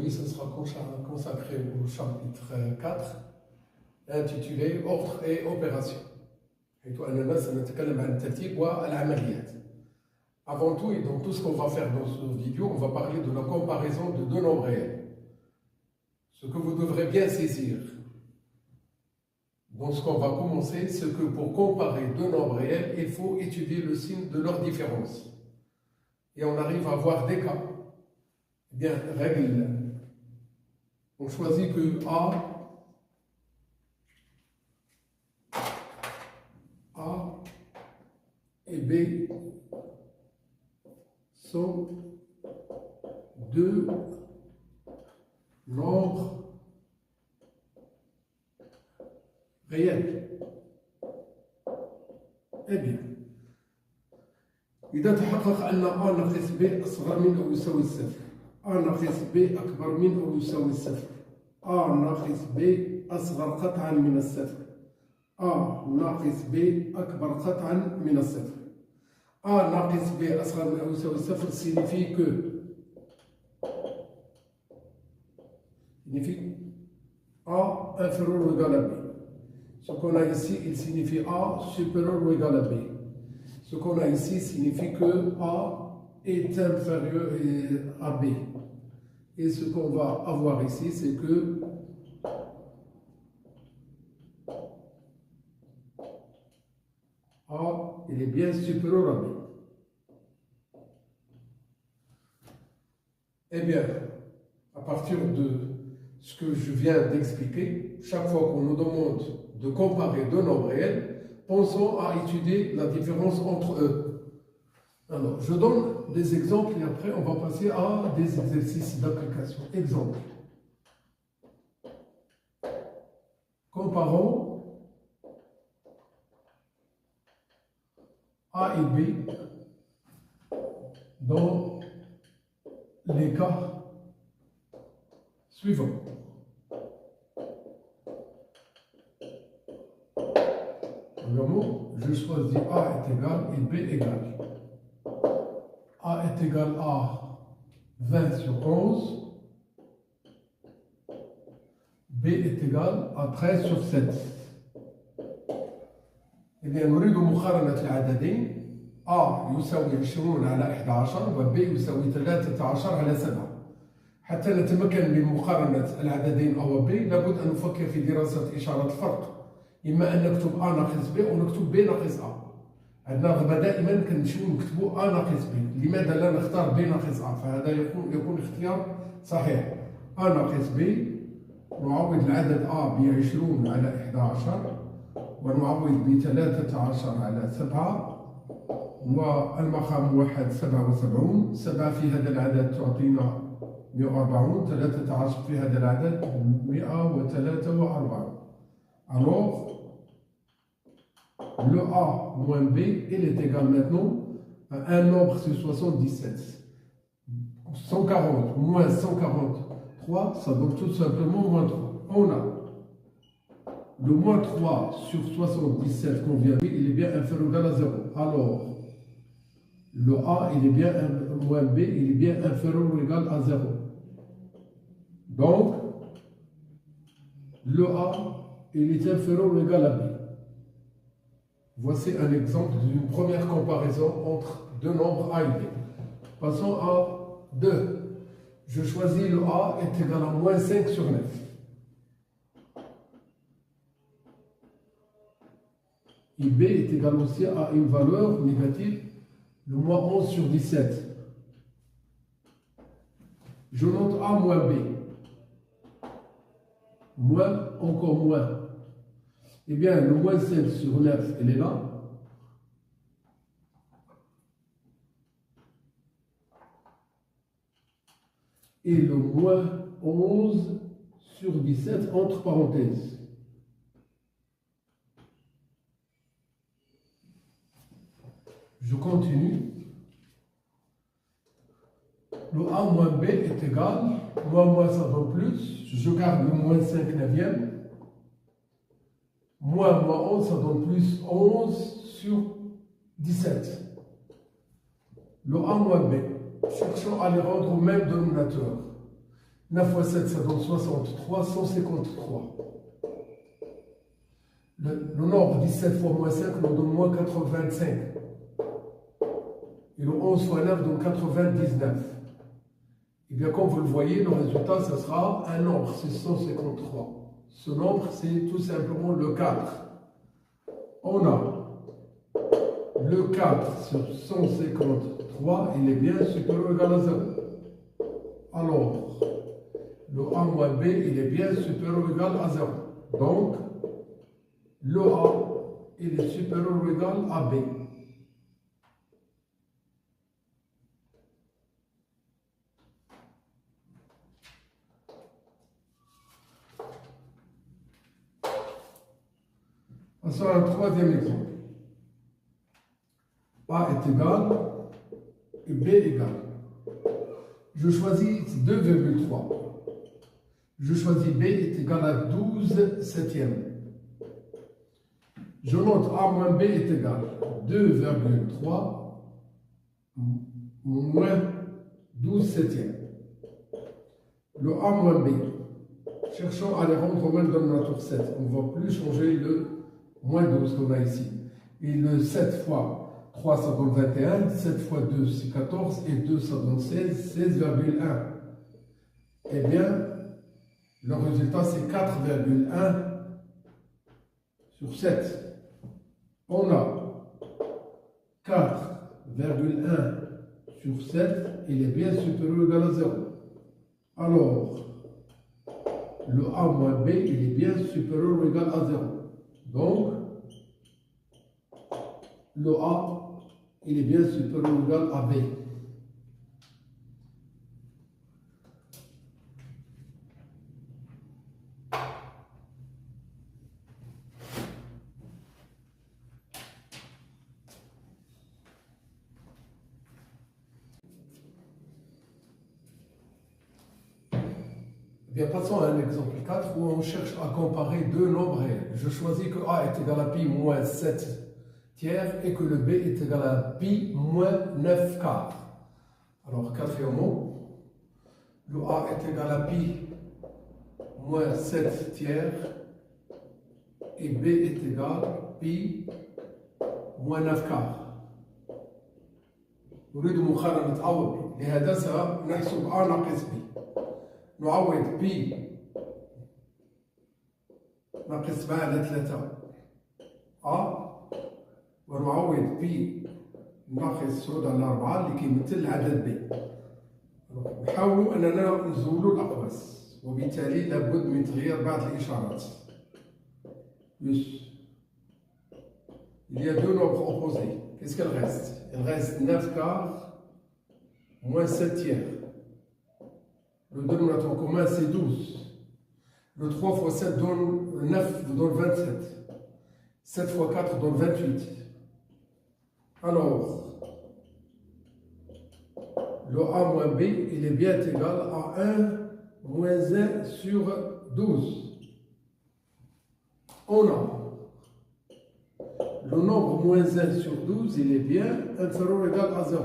aujourd'hui, ce sera consacré au chapitre 4, intitulé Ordre et opération. Avant tout, et dans tout ce qu'on va faire dans cette vidéo, on va parler de la comparaison de deux nombres réels. Ce que vous devrez bien saisir dans ce qu'on va commencer, c'est que pour comparer deux nombres réels, il faut étudier le signe de leur différence. Et on arrive à voir des cas. Eh bien, règle. On choisit que A et B sont deux nombres réels. Eh bien, إذا تحقق أن A ناقص B أصغر من أو يساوي الصفر، A ناقص B أكبر من أو يساوي الصفر، A ناقص B أصغر قطعا من الصفر، A ناقص B أكبر قطعا من الصفر. A ناقص B أصغر من أو يساوي الصفر signifie que A inférieur ou égal à B. Ce qu'on a ici, il signifie A supérieur ou égal à B. Ce qu'on a ici signifie que A est inférieur à B. Et ce qu'on va avoir ici, c'est que A, il est bien supérieur à B. Eh bien, à partir de ce que je viens d'expliquer, chaque fois qu'on nous demande de comparer deux nombres réels, pensons à étudier la différence entre eux. Alors, je donne des exemples et après on va passer à des exercices d'application. Exemple. Comparons A et B dans les cas suivants. Premièrement, je choisis A est égal et B égal. A est égal à 20 sur 11. B est égal à 13 sur 7. إذا نريد مقارنة العددين A يساوي 20 على 11 و B يساوي 13 على 7. حتى نتمكن من مقارنة العددين A و B لابد أن نفكر في دراسة إشارة الفرق. إما أن نكتب A ناقص B أو نكتب B ناقص A. عندنا غبا دائما كنمشيو نكتبوا A ناقص B. لماذا لا نختار B ناقص A؟ فهذا يكون اختيار صحيح. A ناقص B نعوض العدد A ب 20 على 11 ونعوض ب 13 على 7 والمقام واحد 77. 7 في هذا العدد تعطينا 140. 13 في هذا العدد 143. Alors, le A moins B, il est égal maintenant à un nombre sur 77. 140 moins 143, ça donne tout simplement moins 3. On a le moins 3 sur 77 qu'on vient de dire, il est bien inférieur ou égal à 0. Alors, le A, il est bien moins B, il est bien inférieur ou égal à 0. Donc, le A, il est inférieur ou égal à B. Voici un exemple d'une première comparaison entre deux nombres A et B. Passons à 2. Je choisis le A est égal à moins 5 sur 9. Et B est égal aussi à une valeur négative, le moins 11 sur 17. Je note A moins B. Moins, encore moins. Eh bien, le moins 5 sur 9, elle est là. Et le moins 11 sur 17 entre parenthèses. Je continue. Le A moins B est égal. Moins, ça donne plus. Je garde le moins 5 neuvième. Moins 11, ça donne plus 11 sur 17. Le A moins B. Cherchons à les rendre au même dénominateur. 9 fois 7, ça donne 63, 153. Le nombre 17 fois moins 5 nous donne moins 85. Et le 11 fois 9 donne 99. Et bien, comme vous le voyez, le résultat, ce sera un nombre, c'est 153. Ce nombre, c'est tout simplement le 4. On a le 4 sur 153, il est bien supérieur ou égal à 0. Alors, le A moins B, il est bien supérieur ou égal à 0. Donc, le A, il est supérieur ou égal à B. Passons à un troisième exemple. A est égal et B égal. Je choisis 2,3. Je choisis B est égal à 12 septièmes. Je note A moins B est égal à 2,3 moins 12 septièmes. Le A moins B. Cherchons à les rendre au même dénominateur 7. On ne va plus changer le moins 12 qu'on a ici. Et le 7 fois 3, ça donne 21. 7 fois 2, c'est 14. Et 2, ça donne 16. 16,1. Eh bien, le résultat, c'est 4,1 sur 7. On a 4,1 sur 7. Il est bien supérieur ou égal à 0. Alors, le A moins B, il est bien supérieur ou égal à 0. Donc, le A, il est bien supérieur ou égal à B. Bien, passons à un exemple 4 où on cherche à comparer deux nombres réels. Je choisis que A est égal à pi moins 7 tiers et que le B est égal à pi moins 9 quarts. Alors, quatrièmement, le A est égal à pi moins 7 tiers et B est égal à pi moins 9 quarts. نريد مقارنة A و B. لهذا سنحسب A ناقص B. نعوض بي ناقص 7 على 3 أ ونعوض بي ناقص 9 على 4 اللي كيمثل العدد بي. نحاولوا أننا نزولوا الأقواس وبالتالي لابد من تغيير بعض الإشارات. Il y a deux nombres opposés. Qu'est-ce qu'il reste? Il reste 9 quarts moins 7 tiers. Le dénominateur commun, c'est 12. Le 3 fois 7 donne 9, donne 27. 7 fois 4 donne 28. Alors, le A moins B, il est bien égal à 1 moins 1 sur 12. On a le nombre moins 1 sur 12, il est bien inférieur ou égal à 0.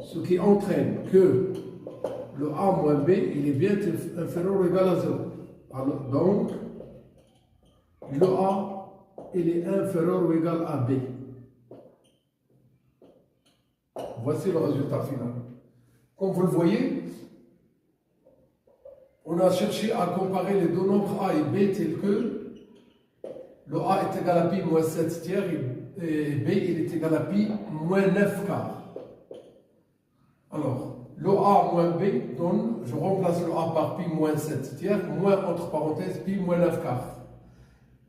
Ce qui entraîne que le A moins B, il est bien inférieur ou égal à 0. Alors, donc, le A, il est inférieur ou égal à B. Voici le résultat final. Comme vous le voyez, on a cherché à comparer les deux nombres A et B tels que le A est égal à pi moins 7 tiers et B il est égal à pi moins 9 quarts. Alors, le A moins B donne, je remplace le A par pi moins 7 tiers, moins entre parenthèses pi moins 9 quarts.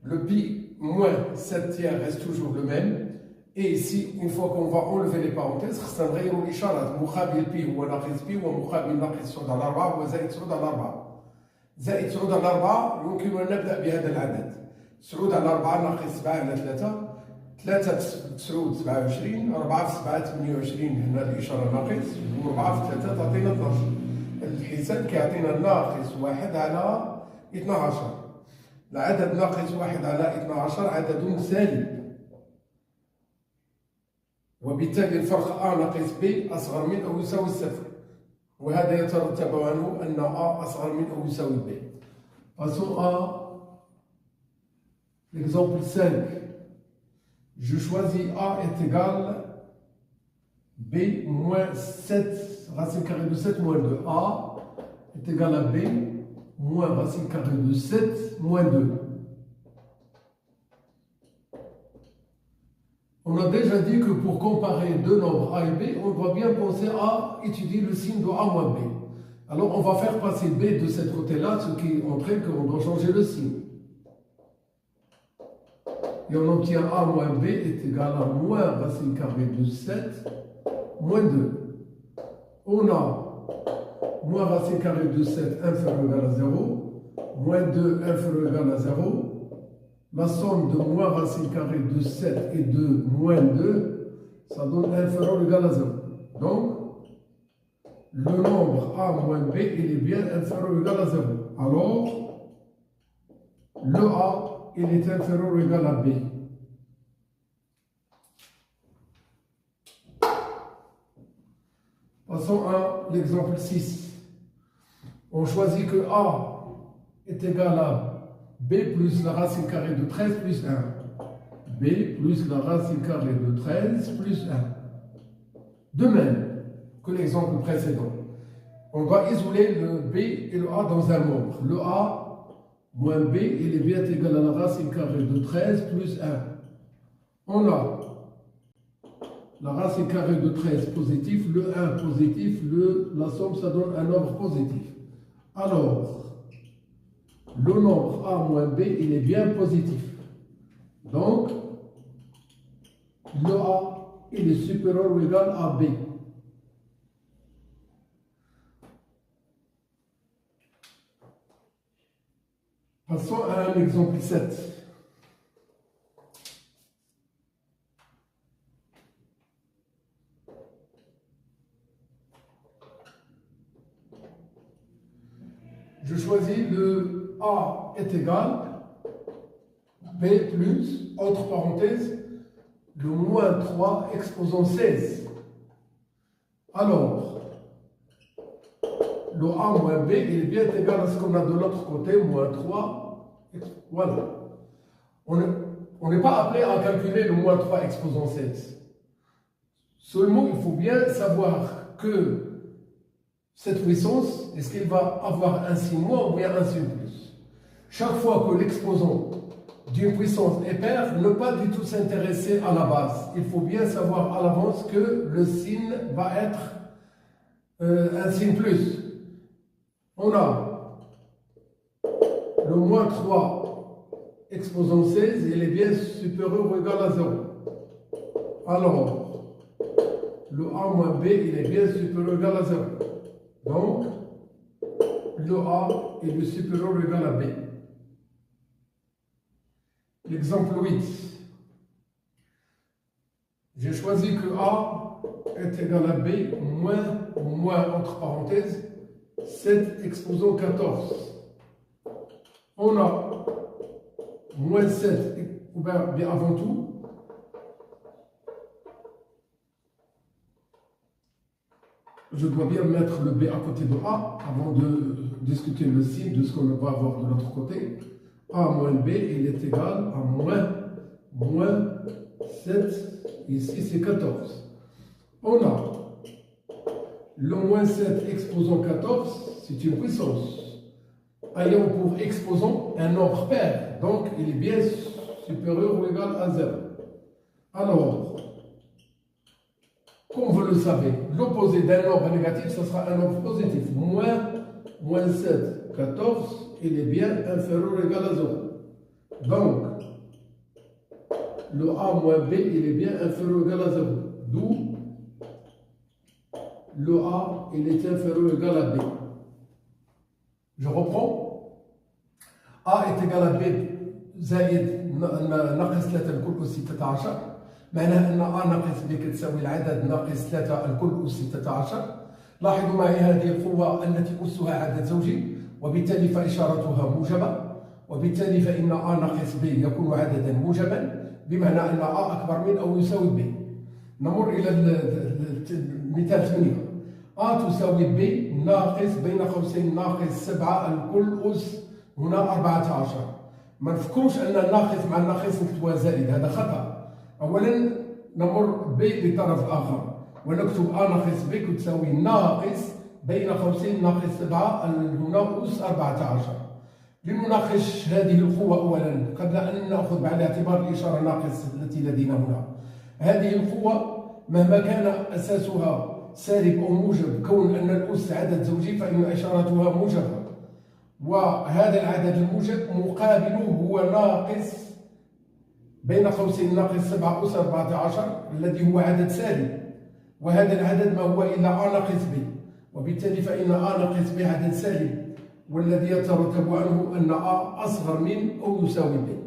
Le pi moins 7 tiers reste toujours le même. Et ici, une fois qu'on va enlever les parenthèses, سنغيروا الإشارات. مقابل بي هو ناقص بي ومقابل ناقص 9 على 4 هو زائد 9 على 4. زائد 9 على 4 يمكن أن نبدأ بهذا العدد. 9 على 4 ناقص 7 على 3. 3 في 9 27. 4 في 7 28 هنا الإشارة ناقص. و4 في 3 تعطينا 12. الحساب كيعطينا ناقص 1 على 12. العدد ناقص 1 على 12 عدد سالب. وبالتالي الفرق A ناقص B أصغر من أو يساوي الصفر. وهذا يترتب عنه أن A أصغر من أو يساوي B. Passons à l'exemple 5. Je choisis A est égal B moins 7 racine carrée de 7 moins 2. A est égal à B moins racine carrée de 7 moins 2. On a déjà dit que pour comparer deux nombres A et B, on doit bien penser à étudier le signe de A moins B. Alors on va faire passer B de ce côté-là, ce qui entraîne qu'on doit changer le signe. Et on obtient A moins B est égal à moins racine carrée de 7 moins 2. On a moins racine carrée de 7 inférieur ou égal à 0, moins 2 inférieur ou égal à 0. La somme de moins racine carrée de 7 et de moins 2, ça donne inférieur ou égal à 0. Donc, le nombre A moins B, il est bien inférieur ou égal à 0. Alors, le A, il est inférieur ou égal à B. Passons à l'exemple 6. On choisit que A est égal à B plus la racine carrée de 13 plus 1. B plus la racine carrée de 13 plus 1. De même que l'exemple précédent. On va isoler le B et le A dans un nombre. Le A moins B, il est bien égal à la racine carrée de 13 plus 1. On a la racine carrée de 13 positif, le 1 positif, la somme ça donne un nombre positif. Alors, le nombre A moins B, il est bien positif. Donc, le A, il est supérieur ou égal à B. Passons à un exemple 7. Je choisis le A est égal B plus, entre parenthèses, le moins 3 exposant 16. Alors, le A moins B, il est bien égal à ce qu'on a de l'autre côté, moins 3. Voilà. On n'est pas appelé à calculer le moins 3 exposant 16. Seulement, il faut bien savoir que cette puissance, est-ce qu'elle va avoir un signe moins ou bien un signe plus? Chaque fois que l'exposant d'une puissance est paire, ne pas du tout s'intéresser à la base. Il faut bien savoir à l'avance que le signe va être un signe plus. On a le moins 3 exposant 16, il est bien supérieur ou égal à 0. Alors, le A moins B, il est bien supérieur ou égal à 0. Donc, le A est supérieur ou égal à B. L'exemple 8. J'ai choisi que A est égal à B moins entre parenthèses 7 exposant 14. On a moins 7, ou bien avant tout, je dois bien mettre le B à côté de A avant de discuter le signe de ce qu'on va avoir de l'autre côté. A moins B, il est égal à moins 7, ici c'est 14. On a le moins 7 exposant 14, c'est une puissance. Ayant pour exposant un nombre pair, donc il est bien supérieur ou égal à 0. Alors, comme vous le savez, l'opposé d'un nombre négatif, ce sera un nombre positif. Moins 7, 14, il est bien inférieur ou égal à 0. Donc, le A moins B, il est bien inférieur ou égal à 0. D'où le A, il est inférieur ou égal à B. Je reprends. A est égal à B زائد ناقص 3 الكل أس 16. معناه أن A ناقص B كتساوي العدد ناقص 3 الكل أس 16. لاحظوا معي هذه القوة التي أسها عدد زوجي، وبالتالي فإشارتها موجبة، وبالتالي فإن A ناقص B يكون عددا موجبا، بمعنى أن A أكبر من أو يساوي B. نمر إلى المثال 8. A تساوي B ناقص بين قوسين ناقص 7 الكل أس هنا 14. ما نفكروش أن الناقص مع الناقص نكتبوها زائد، هذا خطأ. أولا نمر B للطرف الآخر ونكتب A ناقص B تساوي ناقص بين قوسين ناقص 7 هنا أس 14. لنناقش هذه القوة أولا قبل أن نأخذ بعين الاعتبار الإشارة ناقص التي لدينا هنا. هذه القوة مهما كان أساسها سالب أو موجب، كون أن الأس عدد زوجي فإن إشارتها موجبة، وهذا العدد الموجب مقابله هو ناقص بين قوسين ناقص 7 أس 14 الذي هو عدد سالب، وهذا العدد ما هو إلا A ناقص B، وبالتالي فإن A ناقص B عدد سالب، والذي يترتب عنه أن A أصغر من أو يساوي B.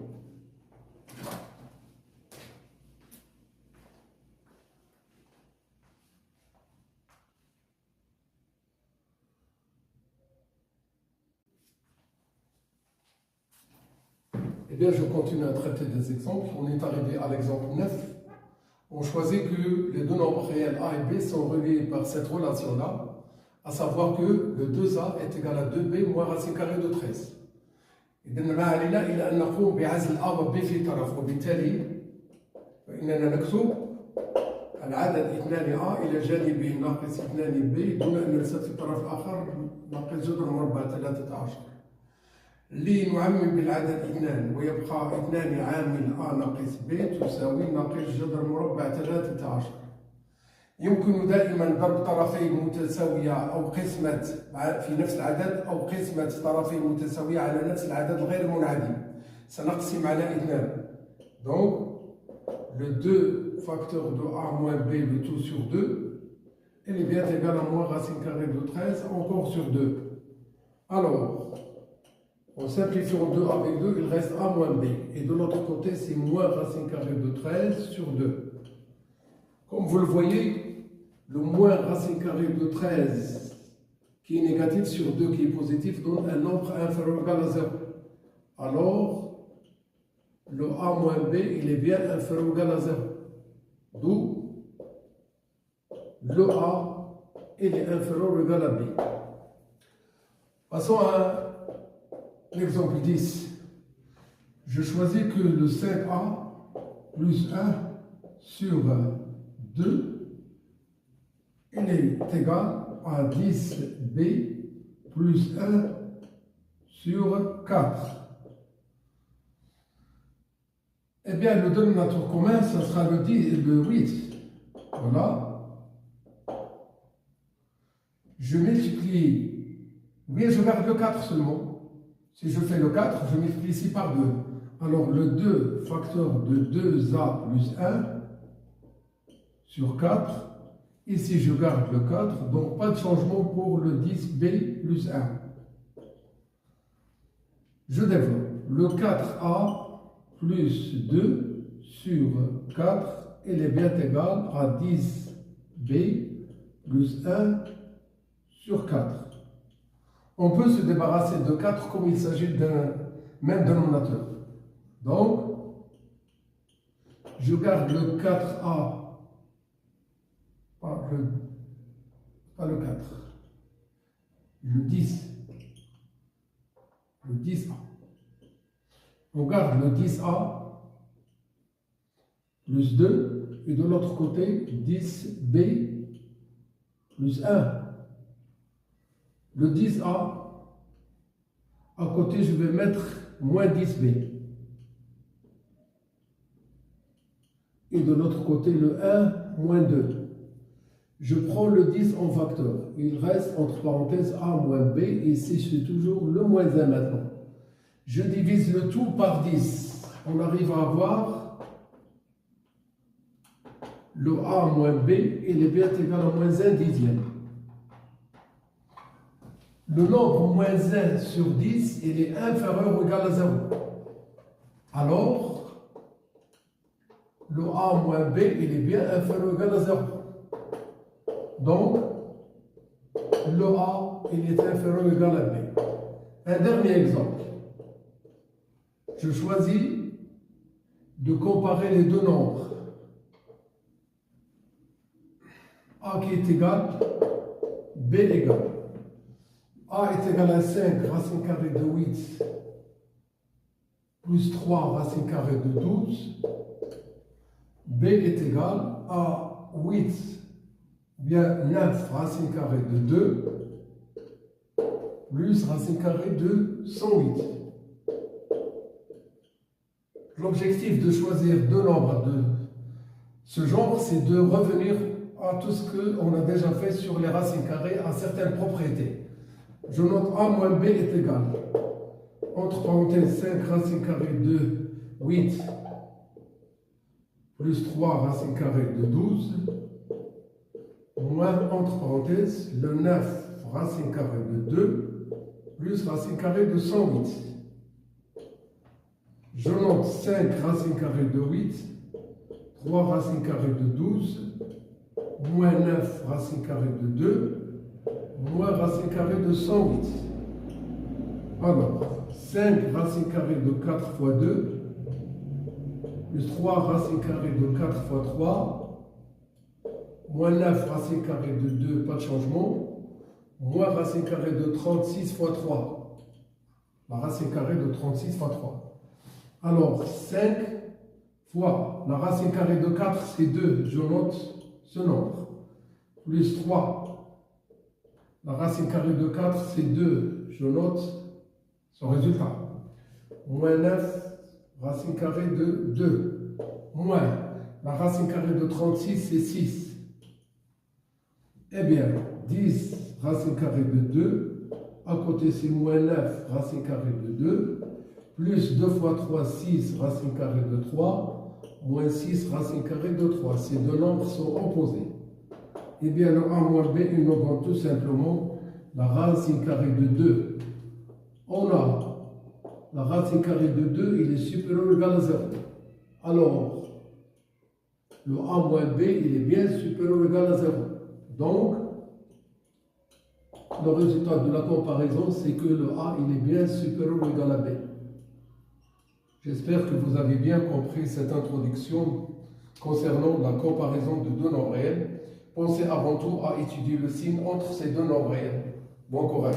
Eh bien, je continue à traiter des exemples. On est arrivé à l'exemple 9. On choisit que les deux nombres réels A et B sont reliés par cette relation-là, à savoir que le 2A est égal à 2B moins racine carrée de 13. إذا ما علينا إلا أن نقوم بعزل A و B في طرف، وبالتالي فإننا نكتب العدد 2A إلى جانبه ناقص 2B دون أن نرسل في الطرف الآخر ناقص جذر مربع 13. لنعمم بالعدد 2 ويبقى 2 عامل A ناقص B تساوي ناقص جذر مربع 13. يمكن دائما ضرب طرفين متساوية أو قسمة في نفس العدد أو قسمة طرفين متساوية على نفس العدد الغير منعدم. سنقسم على 2. Donc, le 2 facteur de A moins B, le tout sur 2, elle est bien égale à moins racine carrée de 13 encore sur 2. Alors, en simplifiant 2 avec 2, il reste A moins B. Et de l'autre côté, c'est moins racine carrée de 13 sur 2. Comme vous le voyez, le moins racine carrée de 13 qui est négatif sur 2 qui est positif donne un nombre inférieur ou égal à 0. Alors, le A moins B, il est bien inférieur ou égal à 0. D'où le A, il est inférieur ou égal à B. Passons à l'exemple 10. Je choisis que le 5A plus 1 sur 2 il est égal à 10B plus 1 sur 4. Eh bien, le dénominateur commun, ce sera le 8. Voilà. Je multiplie. Bien, je garde le 4 seulement. Si je fais le 4, je multiplie ici par 2. Alors, le 2 facteur de 2A plus 1 sur 4. Ici, je garde le 4, donc pas de changement pour le 10B plus 1. Je développe. Le 4A plus 2 sur 4, il est bien égal à 10B plus 1 sur 4. On peut se débarrasser de 4 comme il s'agit d'un même dénominateur. Donc, je garde le 4A. Pas le 4, le 10, le 10A. On garde le 10A plus 2 et de l'autre côté 10B plus 1. Le 10A, à côté je vais mettre moins 10B. Et de l'autre côté le 1 moins 2. Je prends le 10 en facteur. Il reste entre parenthèses A moins B. Et ici, je fais toujours le moins 1 maintenant. Je divise le tout par 10. On arrive à avoir le A moins B. Il est bien égal à moins 1 dixième. Le nombre moins 1 sur 10, il est inférieur ou égal à 0. Alors, le A moins B, il est bien inférieur ou égal à 0. Donc, le A, il est inférieur ou égal à B. Un dernier exemple. Je choisis de comparer les deux nombres. A qui est égal B égale A est égal à 5 racine carrée de 8 plus 3 racine carrée de 12. B est égal à 8 bien 9 racine carrée de 2 plus racine carrée de 108. L'objectif de choisir deux nombres de ce genre, c'est de revenir à tout ce qu'on a déjà fait sur les racines carrées à certaines propriétés. Je note A moins B est égal, entre parenthèses, 5 racine carrée de 8 plus 3 racine carrée de 12, moins, entre parenthèses, le 9 racine carrée de 2 plus racine carrée de 108. Je note 5 racine carrée de 8, 3 racine carrée de 12, moins 9 racine carrée de 2, moins racine carrée de 108. Alors, 5 racine carrée de 4 fois 2, plus 3 racine carrée de 4 fois 3, moins 9 racine carrée de 2, pas de changement, moins racine carrée de 36 fois 3. La racine carrée de 36 fois 3. Alors, 5 fois la racine carrée de 4, c'est 2. Je note ce nombre. Plus 3. La racine carrée de 4, c'est 2. Je note son résultat. Moins 9, racine carrée de 2. Moins la racine carrée de 36, c'est 6. Eh bien, 10 racine carrée de 2. À côté, c'est moins 9 racine carrée de 2. Plus 2 fois 3, 6 racine carrée de 3, moins 6 racine carrée de 3. Ces deux nombres sont opposés. Eh bien, le A moins B, il augmente tout simplement la racine carrée de 2. On a la racine carrée de 2, il est supérieur ou égal à 0. Alors, le A moins B, il est bien supérieur ou égal à 0. Donc, le résultat de la comparaison, c'est que le A, il est bien supérieur ou égal à B. J'espère que vous avez bien compris cette introduction concernant la comparaison de deux nombres réels. Pensez avant tout à étudier le signe entre ces deux nombres réels. Bon courage.